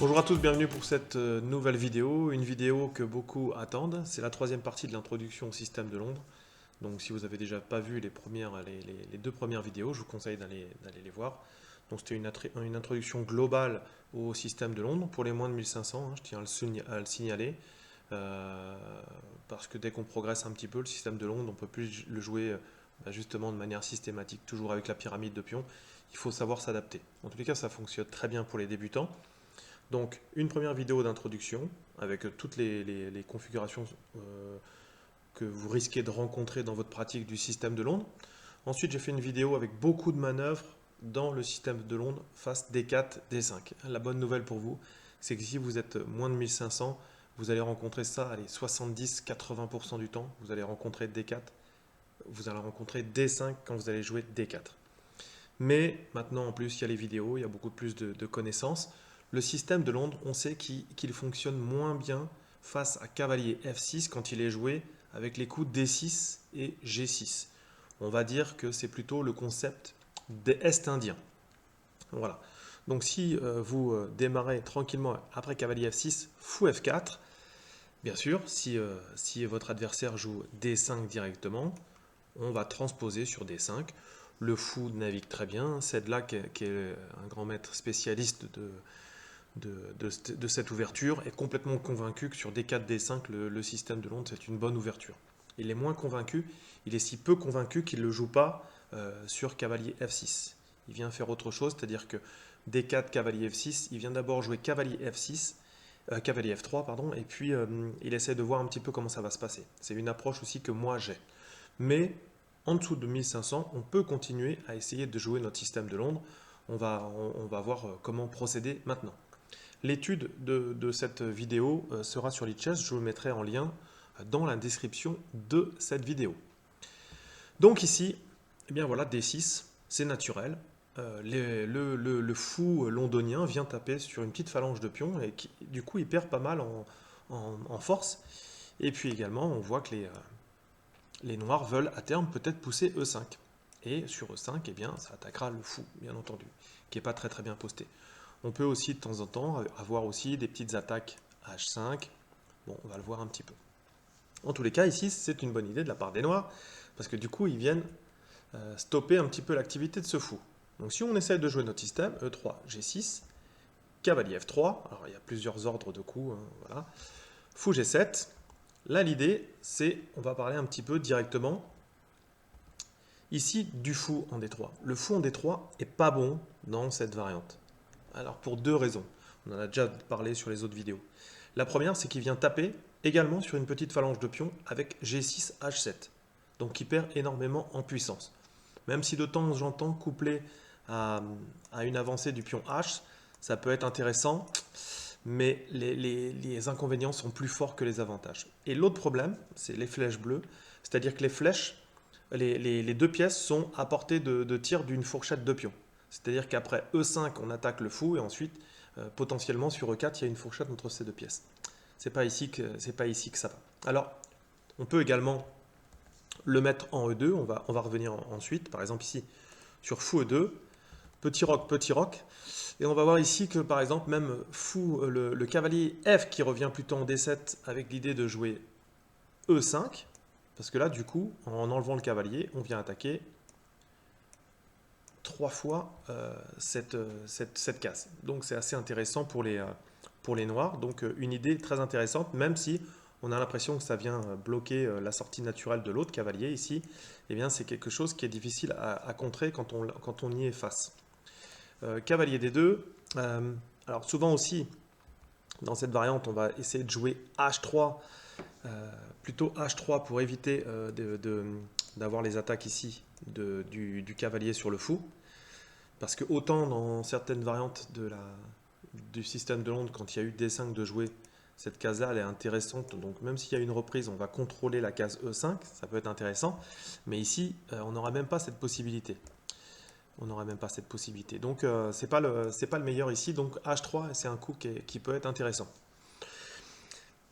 Bonjour à tous, bienvenue pour cette nouvelle vidéo, une vidéo que beaucoup attendent. C'est la troisième partie de l'introduction au système de Londres. Donc si vous n'avez déjà pas vu les deux premières vidéos, je vous conseille d'aller les voir. Donc c'était une introduction globale au système de Londres pour les moins de 1500, je tiens à le signaler. Euh, Parce que dès qu'on progresse un petit peu, le système de Londres, on ne peut plus le jouer justement de manière systématique, toujours avec la pyramide de pions. Il faut savoir s'adapter. En tous les cas, ça fonctionne très bien pour les débutants. Donc, une première vidéo d'introduction avec toutes les configurations que vous risquez de rencontrer dans votre pratique du système de Londres. Ensuite, j'ai fait une vidéo avec beaucoup de manœuvres dans le système de Londres face D4, D5. La bonne nouvelle pour vous, c'est que si vous êtes moins de 1500, vous allez rencontrer ça, allez, 70-80% du temps, vous allez rencontrer D4, vous allez rencontrer D5 quand vous allez jouer D4. Mais maintenant, en plus, il y a les vidéos, il y a beaucoup plus de connaissances. Le système de Londres, on sait qu'il fonctionne moins bien face à cavalier F6 quand il est joué avec les coups D6 et G6. On va dire que c'est plutôt le concept des Est-Indiens. Voilà. Donc si vous démarrez tranquillement après cavalier F6, fou F4, bien sûr, si votre adversaire joue D5 directement, on va transposer sur D5. Le fou navigue très bien. Sedlak, qui est un grand maître spécialiste de cette ouverture, est complètement convaincu que sur D4, D5, le système de Londres, c'est une bonne ouverture. Il est moins convaincu, il est si peu convaincu qu'il ne le joue pas sur cavalier F6. Il vient faire autre chose, c'est-à-dire que D4, cavalier F6, il vient d'abord jouer cavalier F6, cavalier F3, pardon, et puis il essaie de voir un petit peu comment ça va se passer. C'est une approche aussi que moi j'ai. Mais en dessous de 1500, on peut continuer à essayer de jouer notre système de Londres. On va voir comment procéder maintenant. L'étude de cette vidéo sera sur Lichess, je vous le mettrai en lien dans la description de cette vidéo. Donc ici, eh bien voilà, D6, c'est naturel. Le fou londonien vient taper sur une petite phalange de pions et du coup il perd pas mal en force. Et puis également, on voit que les noirs veulent à terme peut-être pousser E5. Et sur E5, eh bien, ça attaquera le fou, bien entendu, qui n'est pas très bien posté. On peut aussi de temps en temps avoir aussi des petites attaques H5. Bon, on va le voir un petit peu. En tous les cas, ici, c'est une bonne idée de la part des noirs, parce que du coup, ils viennent stopper un petit peu l'activité de ce fou. Donc si on essaie de jouer notre système, E3, G6, cavalier F3, alors il y a plusieurs ordres de coups, voilà. Fou G7. Là, l'idée, c'est, on va parler un petit peu directement ici du fou en D3. Le fou en D3 est pas bon dans cette variante. Alors pour deux raisons. On en a déjà parlé sur les autres vidéos. La première, c'est qu'il vient taper également sur une petite phalange de pions avec G6 H7. Donc il perd énormément en puissance. Même si de temps en temps, couplé à une avancée du pion H, ça peut être intéressant, mais les inconvénients sont plus forts que les avantages. Et l'autre problème, c'est les flèches bleues, c'est-à-dire que les flèches, les deux pièces sont à portée de tir d'une fourchette de pions. C'est-à-dire qu'après E5, on attaque le fou, et ensuite, potentiellement sur E4, il y a une fourchette entre ces deux pièces. C'est pas ici que ça va. Alors, on peut également le mettre en E2, on va revenir ensuite, par exemple ici, sur fou E2, petit roc, et on va voir ici que par exemple même fou, le cavalier F qui revient plutôt en D7 avec l'idée de jouer E5, parce que là du coup, en enlevant le cavalier, on vient attaquer trois fois cette case. Donc c'est assez intéressant pour les noirs, donc une idée très intéressante, même si on a l'impression que ça vient bloquer la sortie naturelle de l'autre cavalier ici, eh bien c'est quelque chose qui est difficile à contrer quand on y est face. Cavalier D2. Alors souvent aussi, dans cette variante, on va essayer de jouer H3, plutôt H3 pour éviter d'avoir les attaques ici du cavalier sur le fou. Parce que autant dans certaines variantes du système de Londres, quand il y a eu D5 de jouer, cette case-là, elle est intéressante. Donc même s'il y a une reprise, on va contrôler la case E5, ça peut être intéressant. Mais ici, on n'aura même pas cette possibilité. On n'aura même pas cette possibilité. Donc c'est pas le meilleur ici. Donc H3, c'est un coup qui peut être intéressant.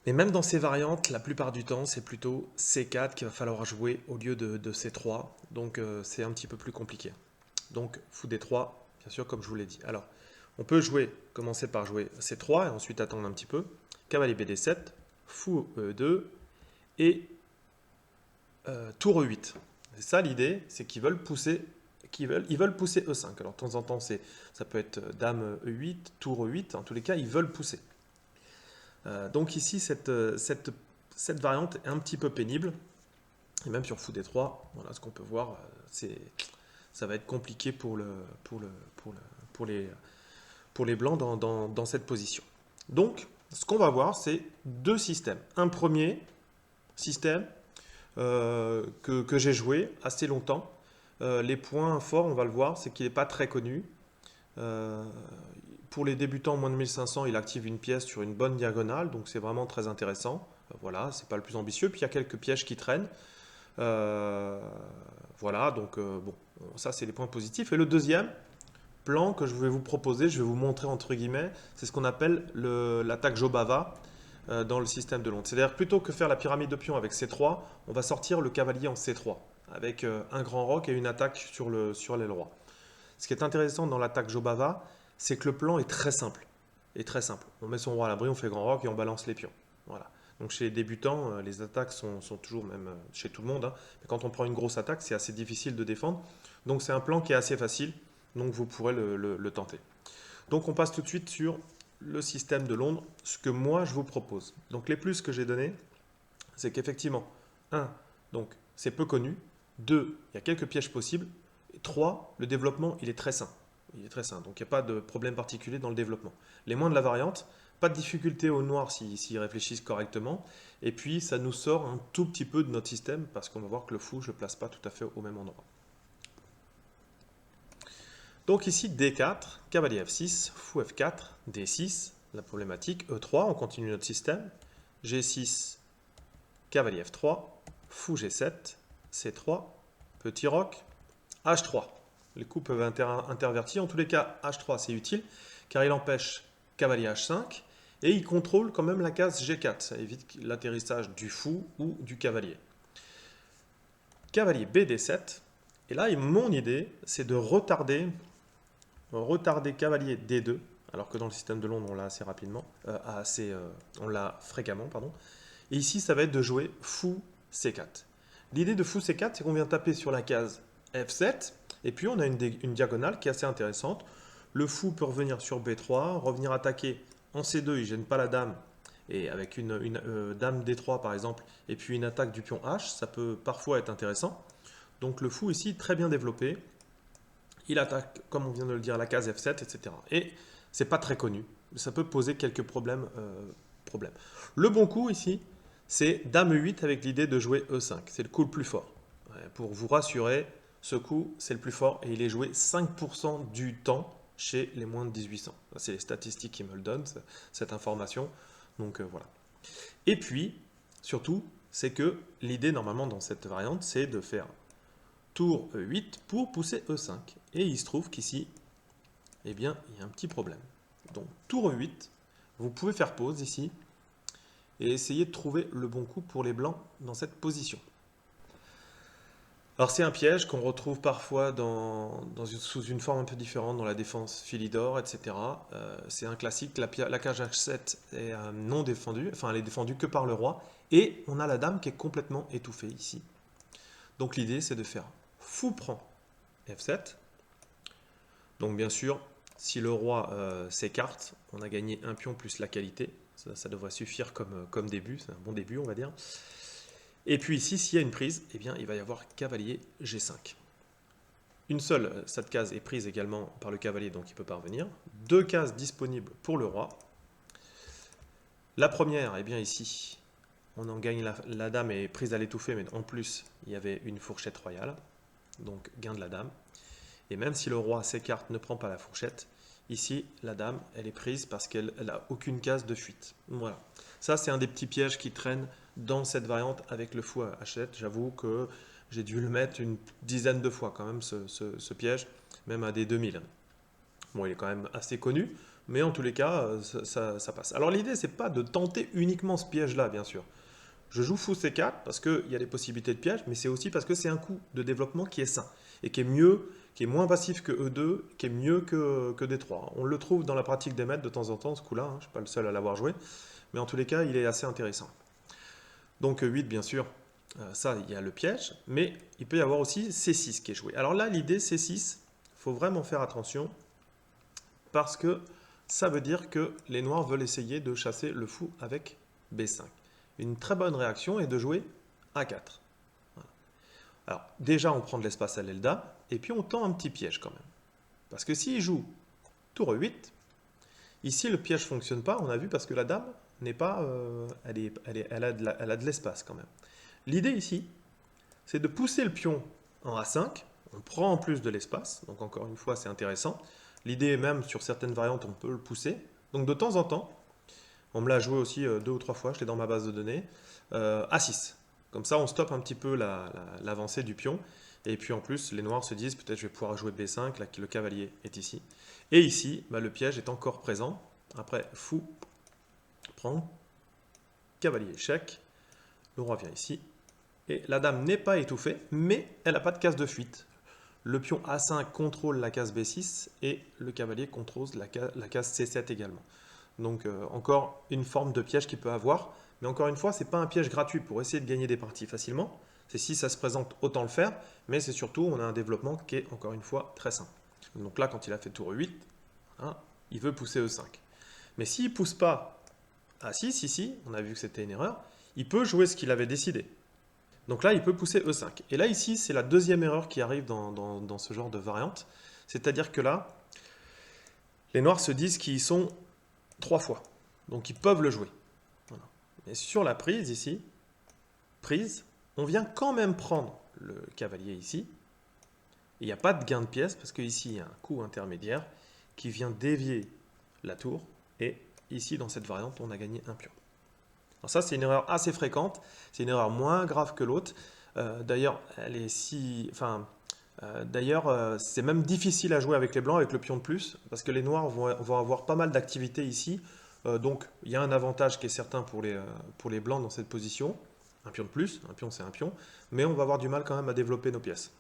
Mais même dans ces variantes, la plupart du temps, c'est plutôt C4 qu'il va falloir jouer au lieu de C3. Donc c'est un petit peu plus compliqué. Donc fou D3, bien sûr, comme je vous l'ai dit. Alors, On peut commencer par jouer C3 et ensuite attendre un petit peu. Cavalier BD7, fou E2 et tour E8. C'est ça l'idée, c'est qu'ils veulent pousser, ils veulent pousser E5. Alors de temps en temps, ça peut être dame E8, tour E8. En tous les cas, ils veulent pousser. Donc ici, cette variante est un petit peu pénible. Et même sur fou D3, voilà ce qu'on peut voir, ça va être compliqué pour les blancs dans cette position. Donc, ce qu'on va voir, c'est deux systèmes. Un premier système que j'ai joué assez longtemps. Les points forts, on va le voir, c'est qu'il n'est pas très connu. Pour les débutants, moins de 1500, il active une pièce sur une bonne diagonale, donc c'est vraiment très intéressant. Voilà, c'est pas le plus ambitieux. Puis il y a quelques pièges qui traînent. Voilà, donc bon, ça c'est les points positifs. Et le deuxième plan que je vais vous proposer, je vais vous montrer entre guillemets, c'est ce qu'on appelle l'attaque Jobava dans le système de Londres. C'est-à-dire plutôt que faire la pyramide de pions avec C3, on va sortir le cavalier en C3 avec un grand roc et une attaque sur l'aile roi. Ce qui est intéressant dans l'attaque Jobava, c'est que le plan est très simple. On met son roi à l'abri, on fait grand roc et on balance les pions. Voilà. Donc chez les débutants, les attaques sont toujours, même chez tout le monde, hein, mais quand on prend une grosse attaque, c'est assez difficile de défendre. Donc c'est un plan qui est assez facile, donc vous pourrez le tenter. Donc on passe tout de suite sur le système de Londres, ce que moi je vous propose. Donc les plus que j'ai donnés, c'est qu'effectivement, 1, donc c'est peu connu, 2, il y a quelques pièges possibles, et 3, le développement il est très sain. Il est très sain, donc il n'y a pas de problème particulier dans le développement. Les moins de la variante, pas de difficulté au noir s'ils réfléchissent correctement, et puis ça nous sort un tout petit peu de notre système, parce qu'on va voir que le fou, je ne le place pas tout à fait au même endroit. Donc ici, D4, cavalier F6, fou F4, D6, la problématique, E3, on continue notre système, G6, cavalier F3, fou G7, C3, petit roc, H3. Les coups peuvent intervertir, en tous les cas, H3 c'est utile, car il empêche cavalier H5, et il contrôle quand même la case G4, ça évite l'atterrissage du fou ou du cavalier. Cavalier BD7, et là, mon idée, c'est de retarder cavalier D2, alors que dans le système de Londres, on l'a assez rapidement, on l'a fréquemment, pardon. Et ici, ça va être de jouer fou C4. L'idée de fou C4, c'est qu'on vient taper sur la case F7, et puis on a une diagonale qui est assez intéressante. Le fou peut revenir sur B3, revenir attaquer en C2, il ne gêne pas la dame, et avec une dame D3 par exemple, et puis une attaque du pion H, ça peut parfois être intéressant. Donc le fou ici, très bien développé. Il attaque, comme on vient de le dire, la case F7, etc. Et c'est pas très connu. Ça peut poser quelques problèmes. Le bon coup ici, c'est dame E8 avec l'idée de jouer E5. C'est le coup le plus fort. Pour vous rassurer, ce coup, c'est le plus fort et il est joué 5% du temps chez les moins de 1800. C'est les statistiques qui me le donnent, cette information. Donc voilà. Et puis, surtout, c'est que l'idée normalement dans cette variante, c'est de faire tour E8 pour pousser E5. Et il se trouve qu'ici, eh bien, il y a un petit problème. Donc, tour E8, vous pouvez faire pause ici et essayer de trouver le bon coup pour les blancs dans cette position. Alors, c'est un piège qu'on retrouve parfois sous une forme un peu différente dans la défense Philidor, etc. C'est un classique, la cage H7 est non défendue, enfin, elle est défendue que par le roi, et on a la dame qui est complètement étouffée ici. Donc, l'idée, c'est de faire fou prend F7. Donc bien sûr, si le roi s'écarte, on a gagné un pion plus la qualité. Ça devrait suffire comme début, c'est un bon début on va dire. Et puis ici, s'il y a une prise, eh bien, il va y avoir cavalier G5. Une seule, cette case est prise également par le cavalier, donc il ne peut pas revenir. Deux cases disponibles pour le roi. La première, eh bien ici, on en gagne, la dame est prise à l'étouffer, mais en plus, il y avait une fourchette royale. Donc gain de la dame. Et même si le roi s'écarte, ne prend pas la fourchette, ici, la dame, elle est prise parce qu'elle n'a aucune case de fuite. Voilà. Ça, c'est un des petits pièges qui traînent dans cette variante avec le fou à H7. J'avoue que j'ai dû le mettre une dizaine de fois quand même, ce piège, même à des 2000. Bon, il est quand même assez connu, mais en tous les cas, ça passe. Alors l'idée, c'est pas de tenter uniquement ce piège-là, bien sûr. Je joue fou C4 parce qu'il y a des possibilités de piège, mais c'est aussi parce que c'est un coup de développement qui est sain et qui est mieux, qui est moins passif que E2, qui est mieux que D3. On le trouve dans la pratique des maîtres de temps en temps, ce coup-là, hein, je ne suis pas le seul à l'avoir joué, mais en tous les cas, il est assez intéressant. Donc 8, bien sûr, ça, il y a le piège, mais il peut y avoir aussi C6 qui est joué. Alors là, l'idée C6, il faut vraiment faire attention parce que ça veut dire que les noirs veulent essayer de chasser le fou avec B5. Une très bonne réaction est de jouer A4. Voilà. Alors déjà, on prend de l'espace à l'aile dame, et puis on tend un petit piège quand même. Parce que s'il joue tour 8, ici le piège ne fonctionne pas, on a vu, parce que la dame n'est pas, elle a de l'espace quand même. L'idée ici, c'est de pousser le pion en A5, on prend en plus de l'espace, donc encore une fois c'est intéressant. L'idée même sur certaines variantes on peut le pousser, donc de temps en temps, on me l'a joué aussi 2 ou 3 fois, je l'ai dans ma base de données, A6. Comme ça on stoppe un petit peu l'avancée du pion, et puis en plus les noirs se disent peut-être je vais pouvoir jouer B5, là le cavalier est ici. Et ici, bah, le piège est encore présent, après fou, prend, cavalier échec, le roi vient ici, et la dame n'est pas étouffée, mais elle n'a pas de case de fuite. Le pion A5 contrôle la case B6 et le cavalier contrôle la case C7 également. Donc encore une forme de piège qu'il peut avoir. Mais encore une fois, ce n'est pas un piège gratuit pour essayer de gagner des parties facilement. C'est si ça se présente, autant le faire. Mais c'est surtout, on a un développement qui est encore une fois très simple. Donc là, quand il a fait tour 8, hein, il veut pousser E5. Mais s'il ne pousse pas A6 ici, on a vu que c'était une erreur, il peut jouer ce qu'il avait décidé. Donc là, il peut pousser E5. Et là, ici, c'est la deuxième erreur qui arrive dans ce genre de variante. C'est-à-dire que là, les noirs se disent qu'ils sont 3 fois. Donc ils peuvent le jouer. Voilà. Et sur la prise ici, prise, on vient quand même prendre le cavalier ici. Il n'y a pas de gain de pièce parce qu'ici, il y a un coup intermédiaire qui vient dévier la tour. Et ici, dans cette variante, on a gagné un pion. Alors ça, c'est une erreur assez fréquente. C'est une erreur moins grave que l'autre. D'ailleurs, elle est si... Enfin, d'ailleurs, c'est même difficile à jouer avec les blancs, avec le pion de plus, parce que les noirs vont avoir pas mal d'activités ici. Donc, il y a un avantage qui est certain pour les blancs dans cette position. Un pion de plus, un pion c'est un pion, mais on va avoir du mal quand même à développer nos pièces.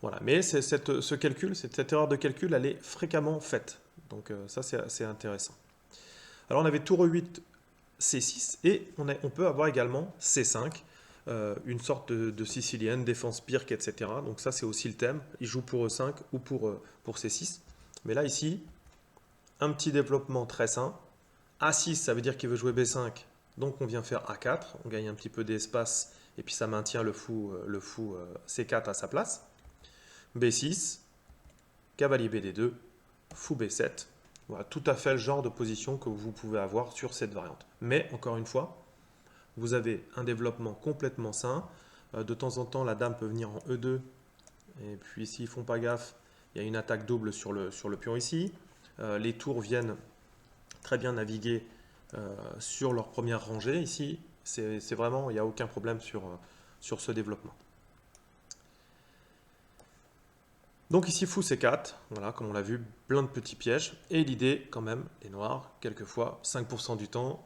Voilà, mais ce calcul, cette erreur de calcul, elle est fréquemment faite. Donc ça, c'est intéressant. Alors on avait tour 8, C6, et on peut avoir également C5, une sorte de sicilienne, défense pirque, etc. Donc ça, c'est aussi le thème. Il joue pour E5 ou pour C6. Mais là, ici, un petit développement très sain. A6, ça veut dire qu'il veut jouer B5. Donc on vient faire A4. On gagne un petit peu d'espace et puis ça maintient le fou C4 à sa place. B6, cavalier BD2, fou B7. Voilà, tout à fait le genre de position que vous pouvez avoir sur cette variante. Mais encore une fois, vous avez un développement complètement sain. De temps en temps, la dame peut venir en E2. Et puis s'ils ne font pas gaffe, il y a une attaque double sur le pion ici. Les tours viennent très bien naviguer sur leur première rangée. Ici, c'est vraiment, il n'y a aucun problème sur ce développement. Donc ici, fou C4, voilà, comme on l'a vu, plein de petits pièges. Et l'idée, quand même, les noirs, quelquefois, 5% du temps,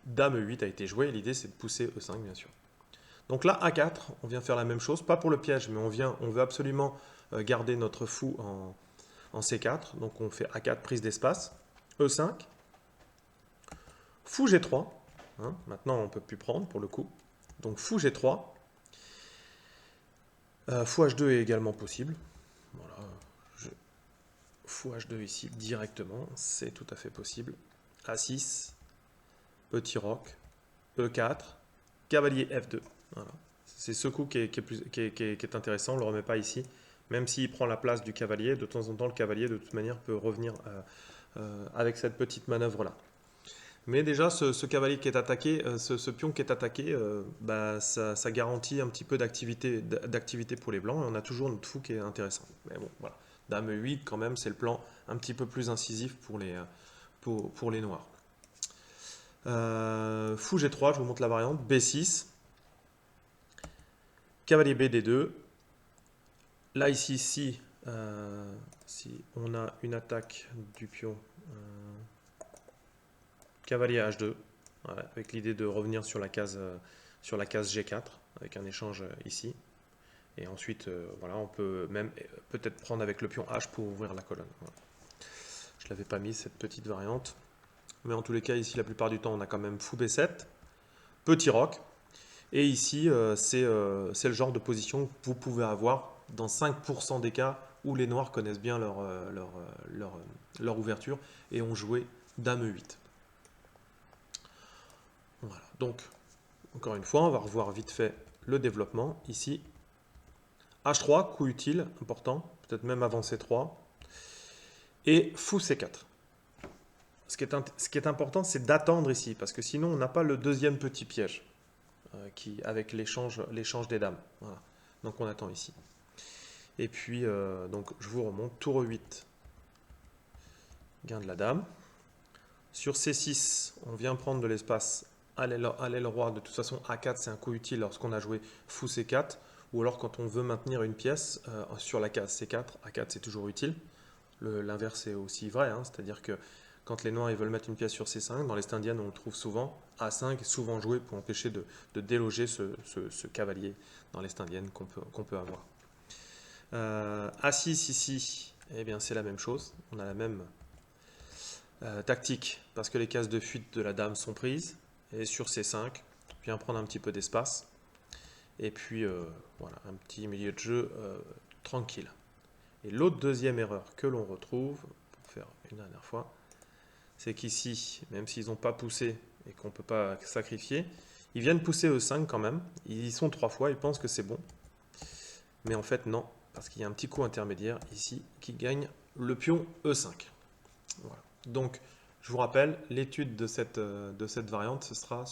dame E8 a été joué. L'idée, c'est de pousser E5, bien sûr. Donc là, A4, on vient faire la même chose, pas pour le piège, mais on veut absolument garder notre fou en C4. Donc on fait A4, prise d'espace, E5, fou G3. Hein, maintenant, on ne peut plus prendre, pour le coup. Donc fou G3. Fou H2 est également possible. Voilà, fou H2 ici directement, c'est tout à fait possible. A6, petit roc, E4, cavalier F2. Voilà. C'est ce coup qui est intéressant, on ne le remet pas ici. Même s'il prend la place du cavalier, de temps en temps, le cavalier, de toute manière, peut revenir avec cette petite manœuvre-là. Mais déjà, ce cavalier qui est attaqué, ce pion qui est attaqué, bah, ça garantit un petit peu d'activité pour les blancs. Et on a toujours notre fou qui est intéressant. Mais bon, voilà. Dame 8, quand même, c'est le plan un petit peu plus incisif pour les noirs. Fou G3, je vous montre la variante. B6. Cavalier BD2. Là, ici, si on a une attaque du pion, cavalier H2. ouais, avec l'idée de revenir sur la case G4, avec un échange ici. Et ensuite, voilà, on peut même peut-être prendre avec le pion H pour ouvrir la colonne. Voilà. Je ne l'avais pas mis, cette petite variante. Mais en tous les cas, ici, la plupart du temps, on a quand même fou B7, petit roc. Et ici, c'est le genre de position que vous pouvez avoir dans 5% des cas où les noirs connaissent bien leur ouverture et ont joué dame E8. Voilà. Donc, encore une fois, on va revoir vite fait le développement. Ici, H3, coup utile, important, peut-être même avant C3. Et fou C4. Ce qui est important, c'est d'attendre ici, parce que sinon, on n'a pas le deuxième petit piège avec l'échange des dames. Voilà. Donc, on attend ici. Et puis, donc, je vous remonte, tour E8, gain de la dame. Sur C6, on vient prendre de l'espace à l'aile roi. De toute façon, A4, c'est un coup utile lorsqu'on a joué fou C4, ou alors quand on veut maintenir une pièce sur la case C4, A4, c'est toujours utile. L'inverse est aussi vrai, hein, c'est-à-dire que quand les noirs ils veulent mettre une pièce sur C5, dans l'Est indienne, on le trouve souvent. A5 est souvent joué pour empêcher de déloger ce cavalier dans l'Est indienne qu'on peut avoir. A6 ici, eh bien c'est la même chose. On a la même tactique parce que les cases de fuite de la dame sont prises. Et sur C5, on vient prendre un petit peu d'espace. Et puis voilà, un petit milieu de jeu tranquille. Et l'autre deuxième erreur que l'on retrouve, pour faire une dernière fois, c'est qu'ici, même s'ils n'ont pas poussé et qu'on ne peut pas sacrifier, ils viennent pousser E5 quand même. Ils y sont 3 fois, ils pensent que c'est bon. Mais en fait, non, parce qu'il y a un petit coup intermédiaire ici qui gagne le pion E5. Voilà. Donc, je vous rappelle, l'étude de cette variante sera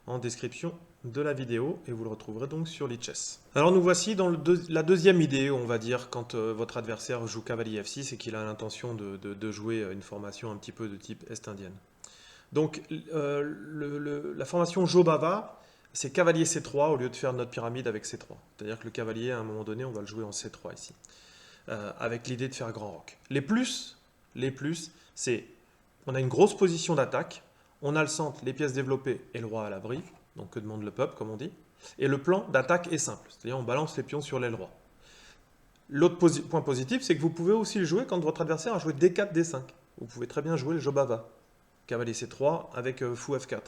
en description de la vidéo et vous le retrouverez donc sur Lichess. Alors nous voici dans la deuxième idée, on va dire, quand votre adversaire joue cavalier F6 et qu'il a l'intention de jouer une formation un petit peu de type est-indienne. Donc la formation Jobava, c'est cavalier C3 au lieu de faire notre pyramide avec C3. C'est-à-dire que le cavalier, à un moment donné, on va le jouer en C3 ici, avec l'idée de faire grand roc. Les plus, c'est on a une grosse position d'attaque, on a le centre, les pièces développées et le roi à l'abri, donc que demande le peuple, comme on dit. Et le plan d'attaque est simple, c'est-à-dire on balance les pions sur l'aile roi. L'autre point positif, c'est que vous pouvez aussi le jouer quand votre adversaire a joué D4, D5. Vous pouvez très bien jouer le Jobava, cavalier C3 avec fou F4.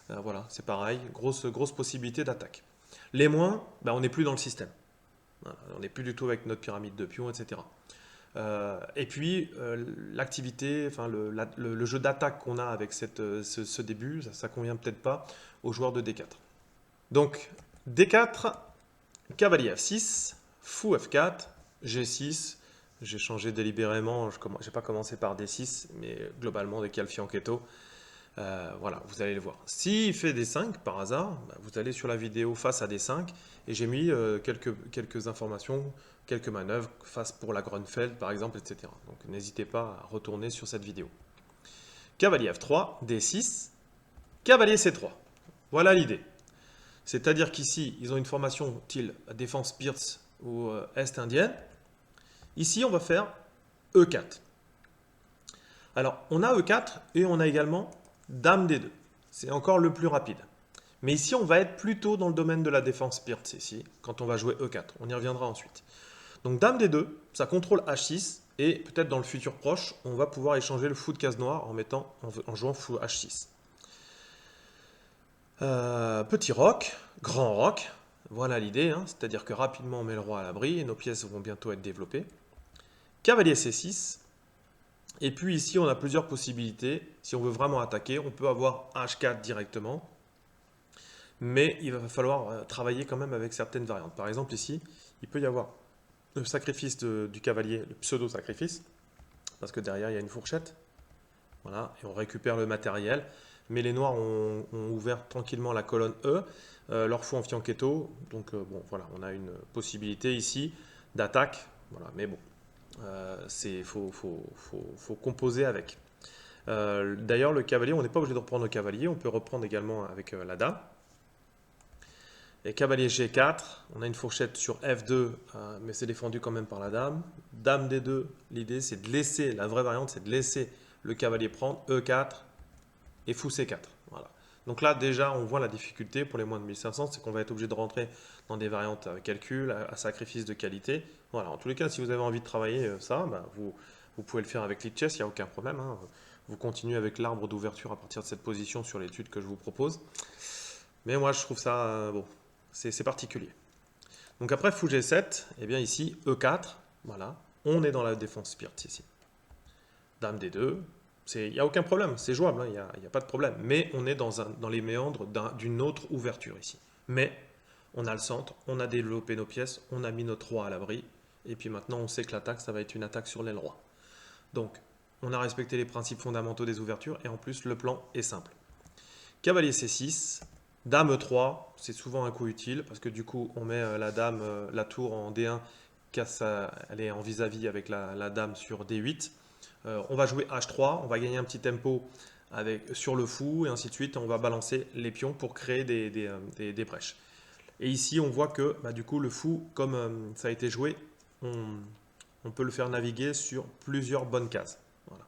Voilà, c'est pareil, grosse possibilité d'attaque. Les moins, on n'est plus dans le système. Voilà, on n'est plus du tout avec notre pyramide de pions, etc. Et puis, l'activité, enfin le jeu d'attaque qu'on a avec ce début, ça convient peut-être pas aux joueurs de D4. Donc, D4, cavalier F6, fou F4, G6. J'ai changé délibérément, je n'ai pas commencé par D6, mais globalement, dès qu'il y a le fianchetto, voilà, vous allez le voir. S'il fait D5 par hasard, vous allez sur la vidéo face à D5 et j'ai mis quelques informations, quelques manœuvres face pour la Grunfeld par exemple, etc. Donc n'hésitez pas à retourner sur cette vidéo. Cavalier F3, D6, cavalier C3. Voilà l'idée. C'est-à-dire qu'ici, ils ont une formation style défense Pierce ou Est indienne. Ici, on va faire E4. Alors, on a E4 et on a également Dame D2. C'est encore le plus rapide. Mais ici, on va être plutôt dans le domaine de la défense Pierce ici, quand on va jouer E4. On y reviendra ensuite. Donc Dame D2, ça contrôle H6 et peut-être dans le futur proche, on va pouvoir échanger le fou de case noire en jouant fou H6. Petit roc, grand roc, voilà l'idée, hein, c'est-à-dire que rapidement on met le roi à l'abri et nos pièces vont bientôt être développées. Cavalier C6, et puis ici on a plusieurs possibilités. Si on veut vraiment attaquer, on peut avoir H4 directement, mais il va falloir travailler quand même avec certaines variantes. Par exemple ici, il peut y avoir le sacrifice du cavalier, le pseudo-sacrifice, parce que derrière il y a une fourchette, voilà, et on récupère le matériel. Mais les noirs ont ouvert tranquillement la colonne E, leur fou en fianchetto, donc bon, voilà, on a une possibilité ici d'attaque, voilà, mais bon, faut composer avec. D'ailleurs, le cavalier, on n'est pas obligé de reprendre le cavalier, on peut reprendre également avec la dame. Et cavalier G4, on a une fourchette sur F2, mais c'est défendu quand même par la dame. Dame D2, l'idée c'est de laisser, la vraie variante c'est de laisser le cavalier prendre, E4, et fou C4. Voilà. Donc là, déjà, on voit la difficulté pour les moins de 1500, c'est qu'on va être obligé de rentrer dans des variantes calcul, à sacrifice de qualité. Voilà. En tous les cas, si vous avez envie de travailler ça, bah, vous pouvez le faire avec Lichess, il n'y a aucun problème. Hein. Vous continuez avec l'arbre d'ouverture à partir de cette position sur l'étude que je vous propose. Mais moi, je trouve ça, bon, c'est particulier. Donc après fou G7, et bien ici, E4, voilà, on est dans la défense Spirt ici. Dame D2, il n'y a aucun problème, c'est jouable, il n'y a pas de problème. Mais on est dans les méandres d'une autre ouverture ici. Mais on a le centre, on a développé nos pièces, on a mis notre roi à l'abri. Et puis maintenant, on sait que l'attaque, ça va être une attaque sur l'aile roi. Donc, on a respecté les principes fondamentaux des ouvertures et en plus, le plan est simple. Cavalier C6, Dame E3, c'est souvent un coup utile parce que du coup, on met la dame, la tour en D1, elle est en vis-à-vis avec la dame sur D8. On va jouer H3, on va gagner un petit tempo sur le fou et ainsi de suite. On va balancer les pions pour créer des brèches. Et ici, on voit que bah, du coup, le fou, comme ça a été joué, on peut le faire naviguer sur plusieurs bonnes cases. Voilà.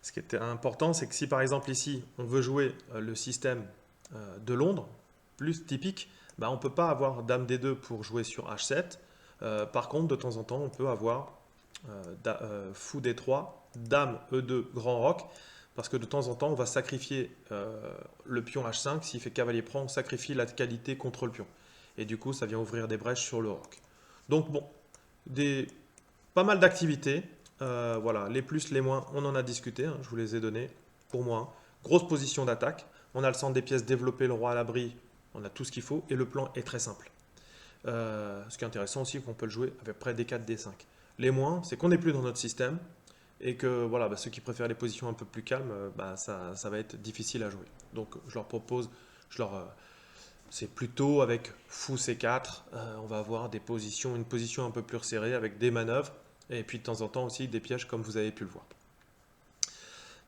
Ce qui est important, c'est que si par exemple ici, on veut jouer le système de Londres, plus typique, bah, on ne peut pas avoir Dame D2 pour jouer sur H7. Par contre, de temps en temps, on peut avoir Fou D3, Dame E2, Grand Roc, parce que de temps en temps, on va sacrifier le pion H5. S'il fait cavalier prend, on sacrifie la qualité contre le pion. Et du coup, ça vient ouvrir des brèches sur le roc. Donc bon, pas mal d'activités. Voilà, les plus, les moins, on en a discuté, hein, je vous les ai donnés pour moi. Hein. Grosse position d'attaque. On a le centre des pièces développé, le roi à l'abri, on a tout ce qu'il faut et le plan est très simple. Ce qui est intéressant aussi, qu'on peut le jouer avec près D4, D5. Les moins, c'est qu'on n'est plus dans notre système et que voilà, bah, ceux qui préfèrent les positions un peu plus calmes, bah, ça va être difficile à jouer. Donc je leur propose, c'est plutôt avec fou C4, on va avoir une position un peu plus resserrée avec des manœuvres et puis de temps en temps aussi des pièges comme vous avez pu le voir.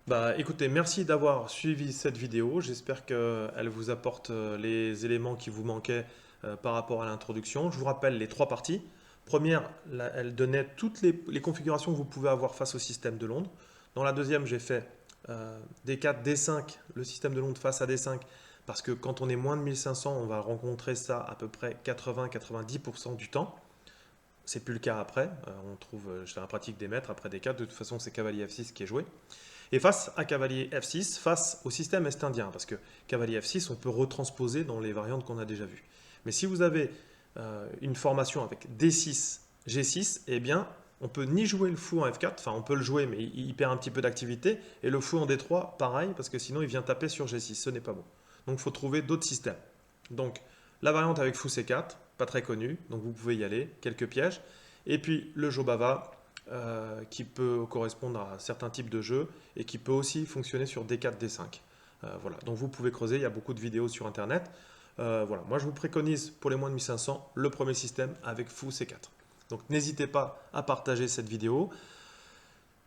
Bah, écoutez, merci d'avoir suivi cette vidéo. J'espère qu'elle vous apporte les éléments qui vous manquaient par rapport à l'introduction. Je vous rappelle les trois parties. Première, elle donnait toutes les configurations que vous pouvez avoir face au système de Londres. Dans la deuxième, j'ai fait D4, D5, le système de Londres face à D5, parce que quand on est moins de 1500, on va rencontrer ça à peu près 80-90% du temps. C'est plus le cas après. On trouve, je fais un pratique des maîtres après D4. De toute façon, c'est cavalier F6 qui est joué. Et face à cavalier F6, face au système est-indien, parce que cavalier F6, on peut retransposer dans les variantes qu'on a déjà vues. Mais si vous avez une formation avec D6, G6, eh bien, on peut ni jouer le fou en F4, enfin on peut le jouer, mais il perd un petit peu d'activité, et le fou en D3, pareil, parce que sinon il vient taper sur G6, ce n'est pas bon. Donc il faut trouver d'autres systèmes. Donc la variante avec fou C4, pas très connue, donc vous pouvez y aller, quelques pièges. Et puis le Jobava, qui peut correspondre à certains types de jeux et qui peut aussi fonctionner sur D4, D5. Voilà. Donc vous pouvez creuser, il y a beaucoup de vidéos sur internet. Voilà. Moi je vous préconise pour les moins de 1500 le premier système avec fou C4. Donc n'hésitez pas à partager cette vidéo.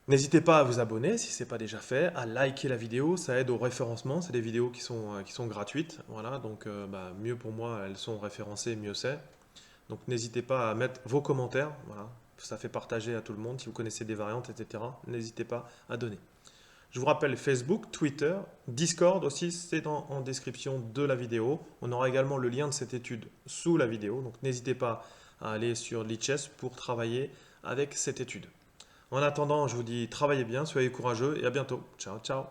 N'hésitez pas à vous abonner si ce n'est pas déjà fait, à liker la vidéo, ça aide au référencement, c'est des vidéos qui sont gratuites, voilà, donc mieux pour moi, elles sont référencées, mieux c'est. Donc n'hésitez pas à mettre vos commentaires, voilà, ça fait partager à tout le monde, si vous connaissez des variantes, etc. N'hésitez pas à donner. Je vous rappelle Facebook, Twitter, Discord aussi, c'est en description de la vidéo. On aura également le lien de cette étude sous la vidéo, donc n'hésitez pas à aller sur Lichess pour travailler avec cette étude. En attendant, je vous dis travaillez bien, soyez courageux et à bientôt. Ciao, ciao.